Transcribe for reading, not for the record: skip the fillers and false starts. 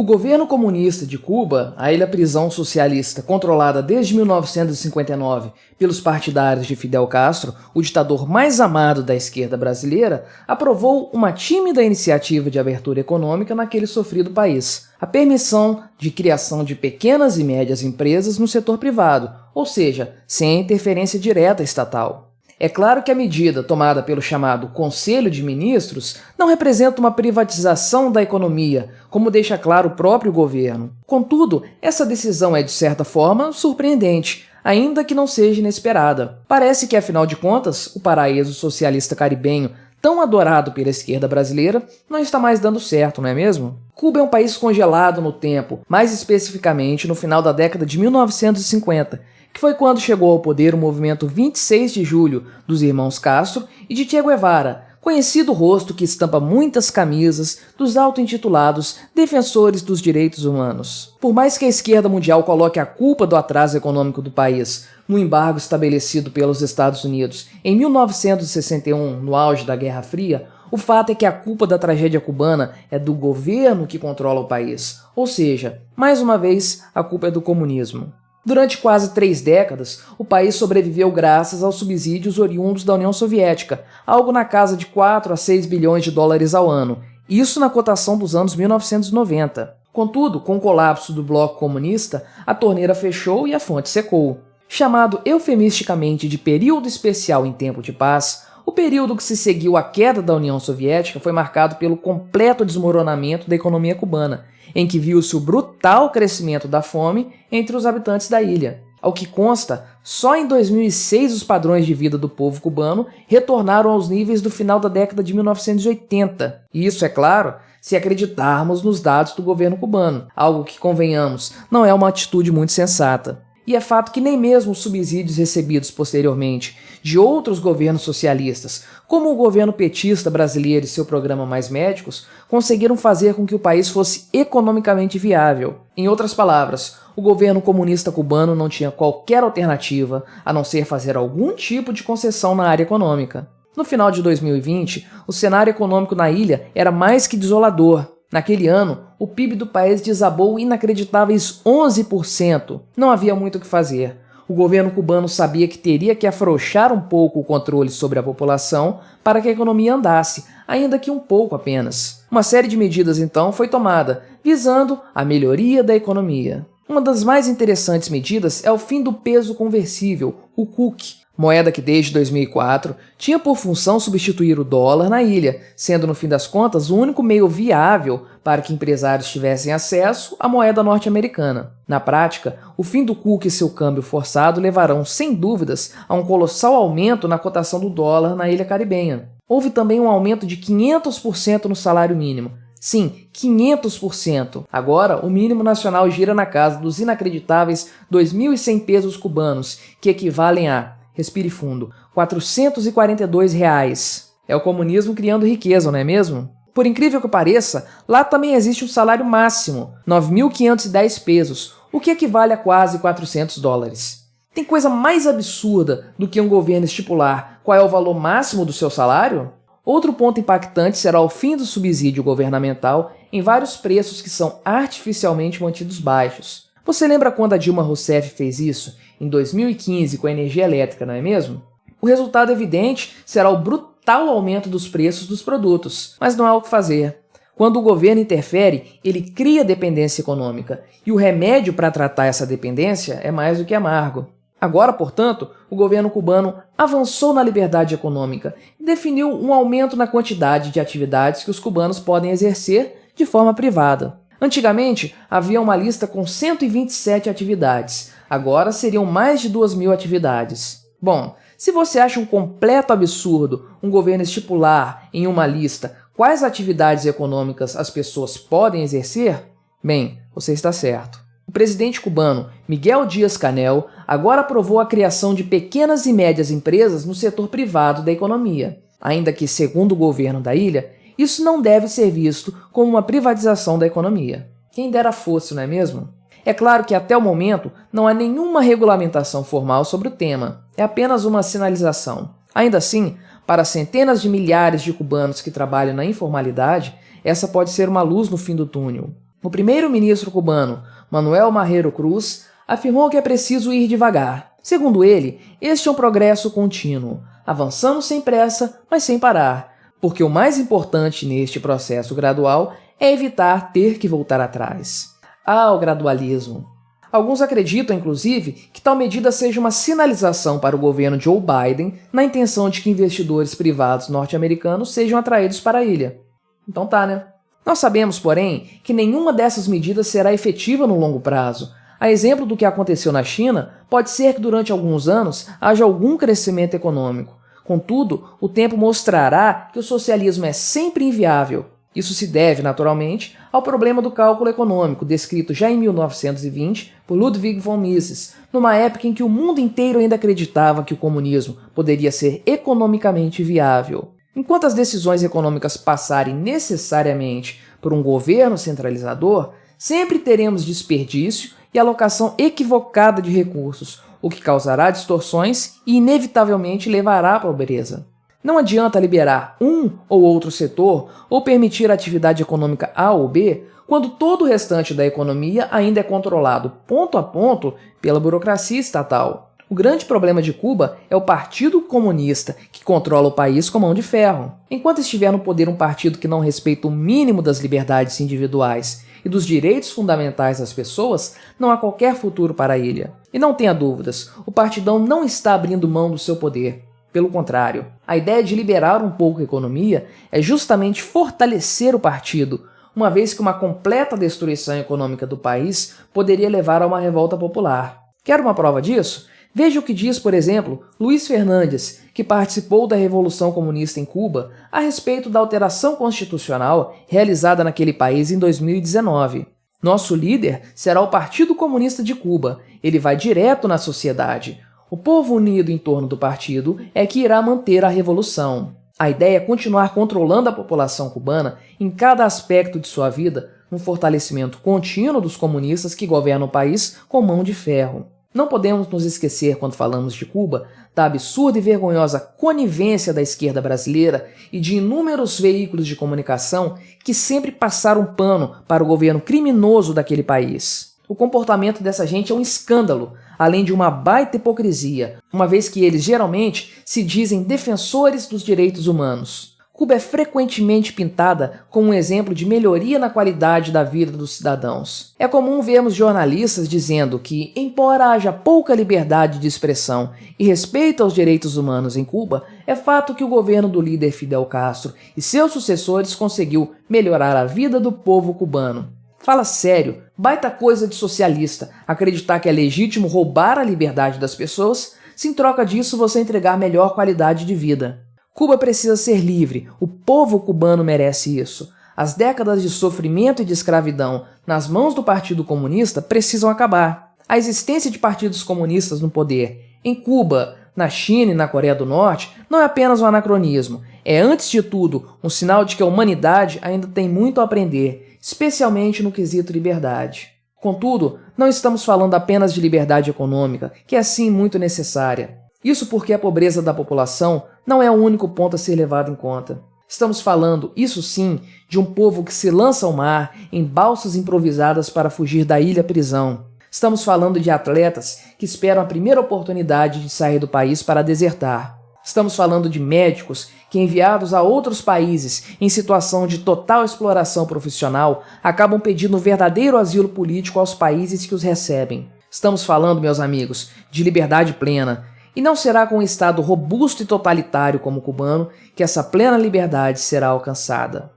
O governo comunista de Cuba, a ilha-prisão socialista controlada desde 1959 pelos partidários de Fidel Castro, o ditador mais amado da esquerda brasileira, aprovou uma tímida iniciativa de abertura econômica naquele sofrido país, a permissão de criação de pequenas e médias empresas no setor privado, ou seja, sem a interferência direta estatal. É claro que a medida tomada pelo chamado Conselho de Ministros não representa uma privatização da economia, como deixa claro o próprio governo. Contudo, essa decisão é, de certa forma, surpreendente, ainda que não seja inesperada. Parece que, afinal de contas, o paraíso socialista caribenho, tão adorado pela esquerda brasileira, não está mais dando certo, não é mesmo? Cuba é um país congelado no tempo, mais especificamente no final da década de 1950, que foi quando chegou ao poder o movimento 26 de julho dos irmãos Castro e de Che Guevara, conhecido rosto que estampa muitas camisas dos auto-intitulados defensores dos direitos humanos. Por mais que a esquerda mundial coloque a culpa do atraso econômico do país no embargo estabelecido pelos Estados Unidos em 1961, no auge da Guerra Fria, o fato é que a culpa da tragédia cubana é do governo que controla o país, ou seja, mais uma vez, a culpa é do comunismo. Durante quase 3 décadas, o país sobreviveu graças aos subsídios oriundos da União Soviética, algo na casa de 4 a 6 bilhões de dólares ao ano, isso na cotação dos anos 1990. Contudo, com o colapso do bloco comunista, a torneira fechou e a fonte secou. Chamado eufemisticamente de período especial em tempo de paz, o período que se seguiu à queda da União Soviética foi marcado pelo completo desmoronamento da economia cubana, em que viu-se o brutal crescimento da fome entre os habitantes da ilha. Ao que consta, só em 2006 os padrões de vida do povo cubano retornaram aos níveis do final da década de 1980. E isso, é claro, se acreditarmos nos dados do governo cubano, algo que, convenhamos, não é uma atitude muito sensata. E é fato que nem mesmo os subsídios recebidos posteriormente de outros governos socialistas, como o governo petista brasileiro e seu programa Mais Médicos, conseguiram fazer com que o país fosse economicamente viável. Em outras palavras, o governo comunista cubano não tinha qualquer alternativa a não ser fazer algum tipo de concessão na área econômica. No final de 2020, o cenário econômico na ilha era mais que desolador. Naquele ano, o PIB do país desabou inacreditáveis 11%. Não havia muito o que fazer. O governo cubano sabia que teria que afrouxar um pouco o controle sobre a população para que a economia andasse, ainda que um pouco apenas. Uma série de medidas, então, foi tomada, visando a melhoria da economia. Uma das mais interessantes medidas é o fim do peso conversível, o CUC, moeda que desde 2004 tinha por função substituir o dólar na ilha, sendo no fim das contas o único meio viável para que empresários tivessem acesso à moeda norte-americana. Na prática, o fim do CUC e seu câmbio forçado levarão, sem dúvidas, a um colossal aumento na cotação do dólar na ilha caribenha. Houve também um aumento de 500% no salário mínimo. Sim, 500%. Agora, o mínimo nacional gira na casa dos inacreditáveis 2.100 pesos cubanos, que equivalem a, respire fundo, R$442. É o comunismo criando riqueza, não é mesmo? Por incrível que pareça, lá também existe um salário máximo, 9.510 pesos, o que equivale a quase $400. Tem coisa mais absurda do que um governo estipular qual é o valor máximo do seu salário? Outro ponto impactante será o fim do subsídio governamental em vários preços que são artificialmente mantidos baixos. Você lembra quando a Dilma Rousseff fez isso? Em 2015, com a energia elétrica, não é mesmo? O resultado evidente será o brutal aumento dos preços dos produtos, mas não há o que fazer. Quando o governo interfere, ele cria dependência econômica, e o remédio para tratar essa dependência é mais do que amargo. Agora, portanto, o governo cubano avançou na liberdade econômica e definiu um aumento na quantidade de atividades que os cubanos podem exercer de forma privada. Antigamente, havia uma lista com 127 atividades, agora seriam mais de 2.000 atividades. Bom, se você acha um completo absurdo um governo estipular em uma lista quais atividades econômicas as pessoas podem exercer, bem, você está certo. O presidente cubano Miguel Díaz-Canel agora aprovou a criação de pequenas e médias empresas no setor privado da economia, ainda que, segundo o governo da ilha, isso não deve ser visto como uma privatização da economia. Quem dera fosse, não é mesmo? É claro que até o momento não há nenhuma regulamentação formal sobre o tema, é apenas uma sinalização. Ainda assim, para centenas de milhares de cubanos que trabalham na informalidade, essa pode ser uma luz no fim do túnel. O primeiro-ministro cubano, Manuel Marrero Cruz, afirmou que é preciso ir devagar. Segundo ele, este é um progresso contínuo, avançando sem pressa, mas sem parar, porque o mais importante neste processo gradual é evitar ter que voltar atrás. O gradualismo. Alguns acreditam, inclusive, que tal medida seja uma sinalização para o governo Joe Biden na intenção de que investidores privados norte-americanos sejam atraídos para a ilha. Então tá, né? Nós sabemos, porém, que nenhuma dessas medidas será efetiva no longo prazo. A exemplo do que aconteceu na China, pode ser que durante alguns anos haja algum crescimento econômico. Contudo, o tempo mostrará que o socialismo é sempre inviável. Isso se deve, naturalmente, ao problema do cálculo econômico, descrito já em 1920 por Ludwig von Mises, numa época em que o mundo inteiro ainda acreditava que o comunismo poderia ser economicamente viável. Enquanto as decisões econômicas passarem necessariamente por um governo centralizador, sempre teremos desperdício e alocação equivocada de recursos, o que causará distorções e inevitavelmente levará à pobreza. Não adianta liberar um ou outro setor ou permitir a atividade econômica A ou B quando todo o restante da economia ainda é controlado ponto a ponto pela burocracia estatal. O grande problema de Cuba é o Partido Comunista, que controla o país com mão de ferro. Enquanto estiver no poder um partido que não respeita o mínimo das liberdades individuais e dos direitos fundamentais das pessoas, não há qualquer futuro para a ilha. E não tenha dúvidas, o partidão não está abrindo mão do seu poder. Pelo contrário, a ideia de liberar um pouco a economia é justamente fortalecer o partido, uma vez que uma completa destruição econômica do país poderia levar a uma revolta popular. Quer uma prova disso? Veja o que diz, por exemplo, Luiz Fernandes, que participou da Revolução Comunista em Cuba, a respeito da alteração constitucional realizada naquele país em 2019. Nosso líder será o Partido Comunista de Cuba. Ele vai direto na sociedade. O povo unido em torno do partido é que irá manter a revolução. A ideia é continuar controlando a população cubana em cada aspecto de sua vida, um fortalecimento contínuo dos comunistas que governam o país com mão de ferro. Não podemos nos esquecer, quando falamos de Cuba, da absurda e vergonhosa conivência da esquerda brasileira e de inúmeros veículos de comunicação que sempre passaram pano para o governo criminoso daquele país. O comportamento dessa gente é um escândalo, além de uma baita hipocrisia, uma vez que eles geralmente se dizem defensores dos direitos humanos. Cuba é frequentemente pintada como um exemplo de melhoria na qualidade da vida dos cidadãos. É comum vermos jornalistas dizendo que, embora haja pouca liberdade de expressão e respeito aos direitos humanos em Cuba, é fato que o governo do líder Fidel Castro e seus sucessores conseguiu melhorar a vida do povo cubano. Fala sério, baita coisa de socialista, acreditar que é legítimo roubar a liberdade das pessoas, se em troca disso você entregar melhor qualidade de vida. Cuba precisa ser livre, o povo cubano merece isso. As décadas de sofrimento e de escravidão nas mãos do Partido Comunista precisam acabar. A existência de partidos comunistas no poder em Cuba, na China e na Coreia do Norte não é apenas um anacronismo, é antes de tudo um sinal de que a humanidade ainda tem muito a aprender, especialmente no quesito liberdade. Contudo, não estamos falando apenas de liberdade econômica, que é sim muito necessária. Isso porque a pobreza da população não é o único ponto a ser levado em conta. Estamos falando, isso sim, de um povo que se lança ao mar em balsas improvisadas para fugir da ilha-prisão. Estamos falando de atletas que esperam a primeira oportunidade de sair do país para desertar. Estamos falando de médicos que, enviados a outros países em situação de total exploração profissional, acabam pedindo verdadeiro asilo político aos países que os recebem. Estamos falando, meus amigos, de liberdade plena. E não será com um Estado robusto e totalitário como o cubano que essa plena liberdade será alcançada.